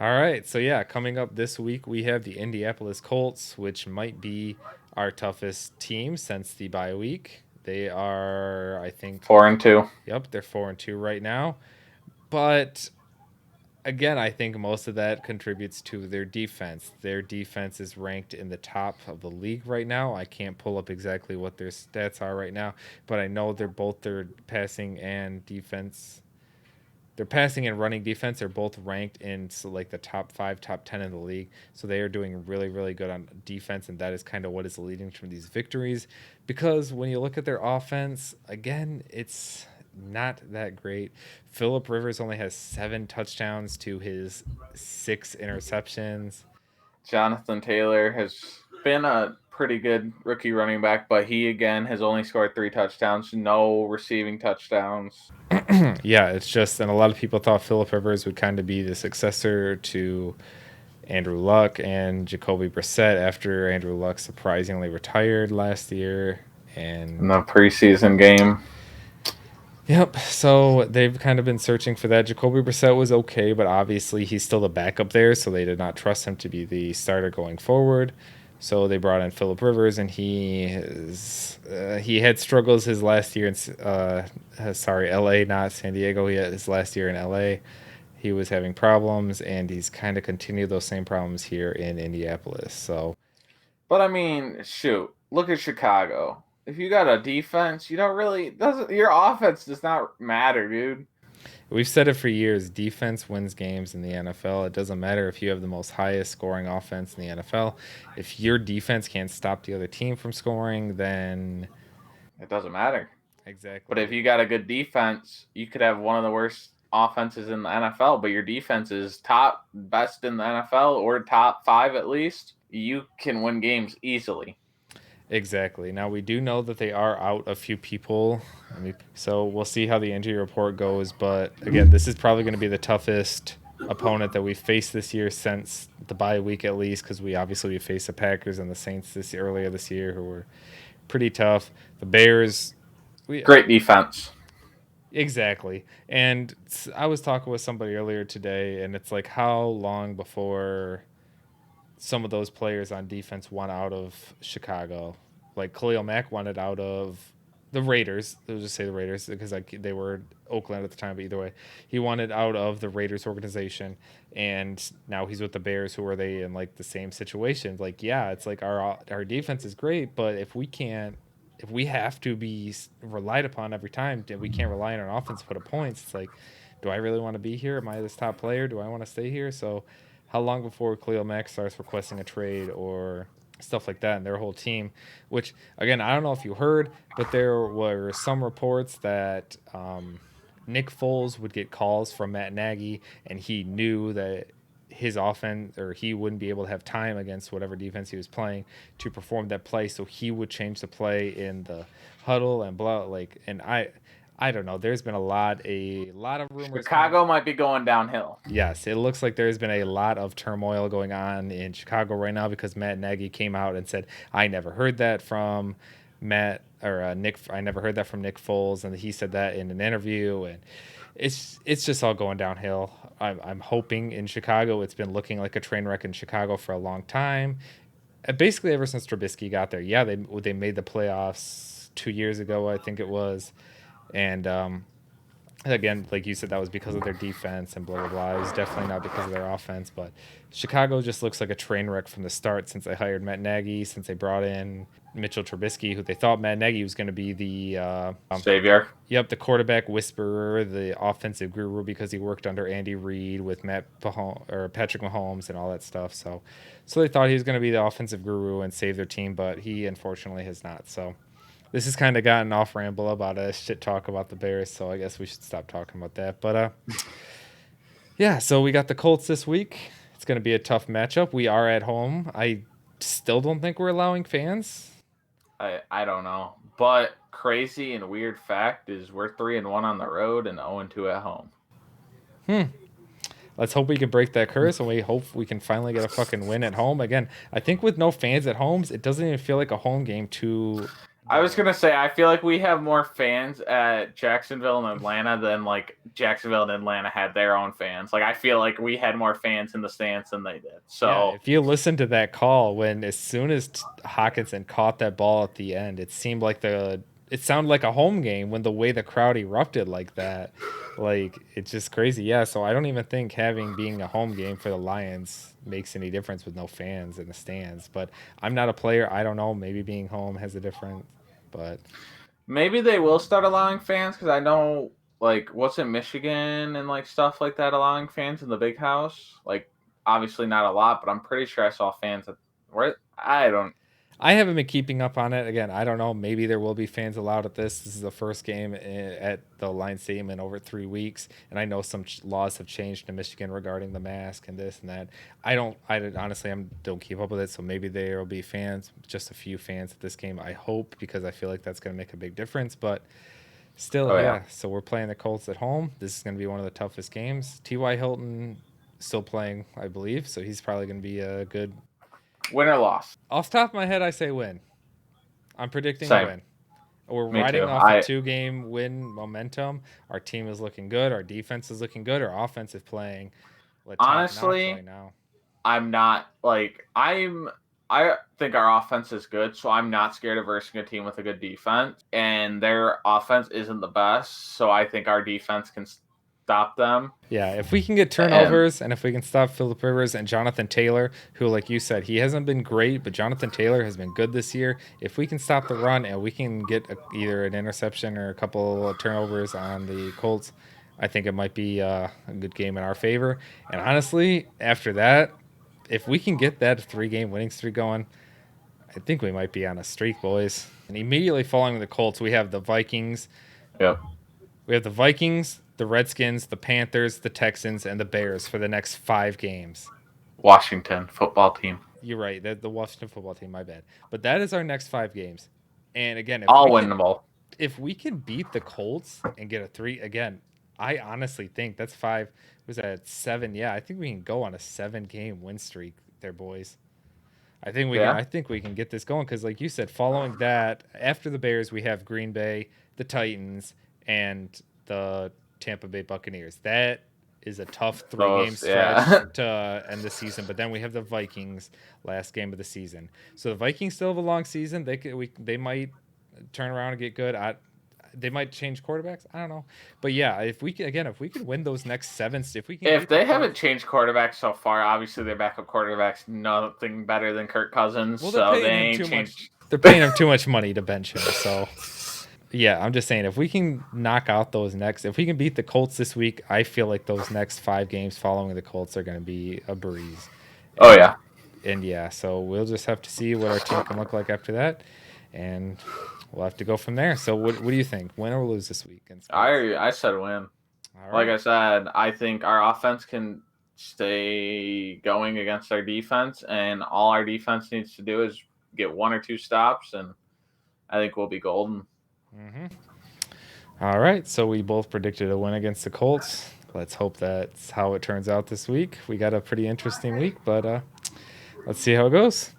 All right. So yeah, coming up this week we have the Indianapolis Colts, which might be our toughest team since the bye week. They are, I think, 4-2. yep, they're 4-2 right now. But again, I think most of that contributes to their defense. Their defense is ranked in the top of the league right now. I can't pull up exactly what their stats are right now, but I know they're both their passing and defense. Their passing and running defense are both ranked in like the top 5, top 10 in the league. So they are doing really, really good on defense, and that is kind of what is leading to these victories. Because when you look at their offense, again, it's not that great. Philip Rivers only has 7 touchdowns to his 6 interceptions. Jonathan Taylor has been a pretty good rookie running back, but he again has only scored 3 touchdowns, no receiving touchdowns. Yeah, it's just, and a lot of people thought Philip Rivers would kind of be the successor to Andrew Luck and Jacoby Brissett after Andrew Luck surprisingly retired last year. In And the preseason game. yep, so they've kind of been searching for that. Jacoby Brissett was okay, but obviously he's still the backup there, so they did not trust him to be the starter going forward. So they brought in Philip Rivers, and he had struggles his last year in L.A., not San Diego. He had his last year in L.A. He was having problems, and he's kind of continued those same problems here in Indianapolis. So But I mean, shoot, look at Chicago. If you got a defense, you don't really doesn't your offense does not matter, dude. we've said it for years: defense wins games in the NFL. It doesn't matter if you have the most highest scoring offense in the NFL. If your defense can't stop the other team from scoring, then It doesn't matter. But if exactly. you got a good defense, you could have one of the worst offenses in the NFL, but your defense is top best in the NFL or top 5 at least. You can win games easily. Exactly. Now we do know that they are out a few people. So we'll see how the injury report goes. But again, this is probably going to be the toughest opponent that we faced this year since the bye week, at least, because we faced the Packers and the Saints earlier this year, who were pretty tough. The Bears, we Great defense. exactly. And I was talking with somebody earlier today, and it's like, how long before some of those players on defense want out of Chicago? Like Khalil Mack wanted out of the Raiders. They'll just say the Raiders because like they were Oakland at the time. But either way, he wanted out of the Raiders organization, and now he's with the Bears. Who are they in like the same situation? Like, yeah, it's like our defense is great, but if we have to be relied upon every time, and we can't rely on our offense to put up points, it's like, do I really want to be here? Am I this top player? Do I want to stay here? So how long before Khalil Mack starts requesting a trade or stuff like that and their whole team? Which, again, I don't know if you heard, but there were some reports that Nick Foles would get calls from Matt Nagy, and he knew that his offense or he wouldn't be able to have time against whatever defense he was playing to perform that play, so he would change the play in the huddle and blah, like. And I don't know, there's been a lot of rumors coming. Chicago might be going downhill. Yes, it looks like there's been a lot of turmoil going on in Chicago right now because Matt Nagy came out and said, "I never heard that from Matt or Nick. I never heard that from Nick Foles," and he said that in an interview, and it's just all going downhill. I'm hoping in Chicago. It's been looking like a train wreck in Chicago for a long time, basically ever since Trubisky got there. Yeah, they made the playoffs 2 years ago, I think it was, and again, like you said, that was because of their defense and blah blah blah. It was definitely not because of their offense, but Chicago just looks like a train wreck from the start since they hired Matt Nagy, since they brought in Mitchell Trubisky, who they thought Matt Nagy was going to be the Savior. yep, the quarterback whisperer, the offensive guru, because he worked under Andy Reid with Patrick Mahomes and all that stuff. So they thought he was going to be the offensive guru and save their team, but he unfortunately has not. So this has kind of gotten off ramble about a shit talk about the Bears, so I guess we should stop talking about that. But yeah, so we got the Colts this week. It's going to be a tough matchup. We are at home. I still don't think we're allowing fans. I don't know. But crazy and weird fact is we're 3-1 on the road and 0-2 at home. Hmm. Let's hope we can break that curse, and we hope we can finally get a fucking win at home. Again, I think with no fans at homes, it doesn't even feel like a home game. I was The gonna say I feel like we have more fans at Jacksonville and Atlanta than like Jacksonville and Atlanta had their own fans. Like I feel like we had more fans in the stands than they did. Yeah, So if you listen to that call, when as soon as Hawkinson caught that ball at the end, it sounded like a home game when the way the crowd erupted like that. Like it's just crazy. Yeah, so I don't even think having being a home game for the Lions makes any difference with no fans in the stands. But I'm not a player. I don't know. Maybe being home has a difference. But maybe they will start allowing fans because I know like what's in Michigan and like stuff like that allowing fans in the big house. Like obviously not a lot, but I'm pretty sure I saw fans at where I don't. I haven't been keeping up on it. Again, I don't know. Maybe there will be fans allowed at this. This is the first game at the Lions Stadium in over 3 weeks, and I know some laws have changed in Michigan regarding the mask and this and that. I don't. I honestly, don't keep up with it. So maybe there will be fans, just a few fans at this game. I hope because I feel like that's going to make a big difference. But still, Oh yeah, yeah. So we're playing the Colts at home. This is going to be one of the toughest games. T.Y. Hilton still playing, I believe. So he's probably going to be a good. win or loss. Off the top of my head, I say win. I'm predicting a Same. win. We're Me riding too. off a I 2 game win momentum. Our team is looking good. Our defense is looking good. Our offense is playing top notch right honestly now. I'm not like I think our offense is good, so I'm not scared of versing a team with a good defense. And their offense isn't the best, so I think our defense can stop them. Yeah, if we can get And turnovers and if we can stop Philip Rivers and Jonathan Taylor, who, like you said, he hasn't been great, but Jonathan Taylor has been good this year. If we can stop the run and we can get either an interception or a couple of turnovers on the Colts, I think it might be a good game in our favor. And honestly, after that, if we can get that 3 game winning streak going, I think we might be on a streak, boys. And immediately following the Colts, we have the Vikings. yep, We have the Vikings, the Redskins, the Panthers, the Texans, and the Bears for the next 5 games. Washington football team, You're right. The Washington football team, my bad. But that is our next 5 games. And again, all winnable. if we can beat the Colts and get a 3 again, I honestly think that's 5. Was that 7? Yeah, I think we can go on a 7 game win streak there, boys. Yeah, I think we can get this going because, like you said, following that, after the Bears, we have Green Bay, the Titans, and the Tampa Bay Buccaneers. That is a tough 3 game those stretch yeah. to end the season. But then we have the Vikings last game of the season. So the Vikings still have a long season. They might turn around and get good. They might change quarterbacks. I don't know, but yeah, if we could win those next 7, if we can If beat the they Colts. haven't changed quarterbacks so far, obviously their backup quarterback's nothing better than Kirk Cousins, Well, they're so they paying him ain't too much. changed. They're paying him too much money to bench him. So yeah, I'm just saying if we can knock out if we can beat the Colts this week, I feel like those next 5 games following the Colts are going to be a breeze. Oh And yeah, and yeah, so we'll just have to see what our team can look like after that, and we'll have to go from there. So what do you think? Win or lose this week in sports? I said win. All Like right. I said, I think our offense can stay going against our defense, and all our defense needs to do is get 1 or 2 stops, and I think we'll be golden. Mm-hmm. All right. So we both predicted a win against the Colts. Let's hope that's how it turns out this week. We got a pretty interesting week, but let's see how it goes.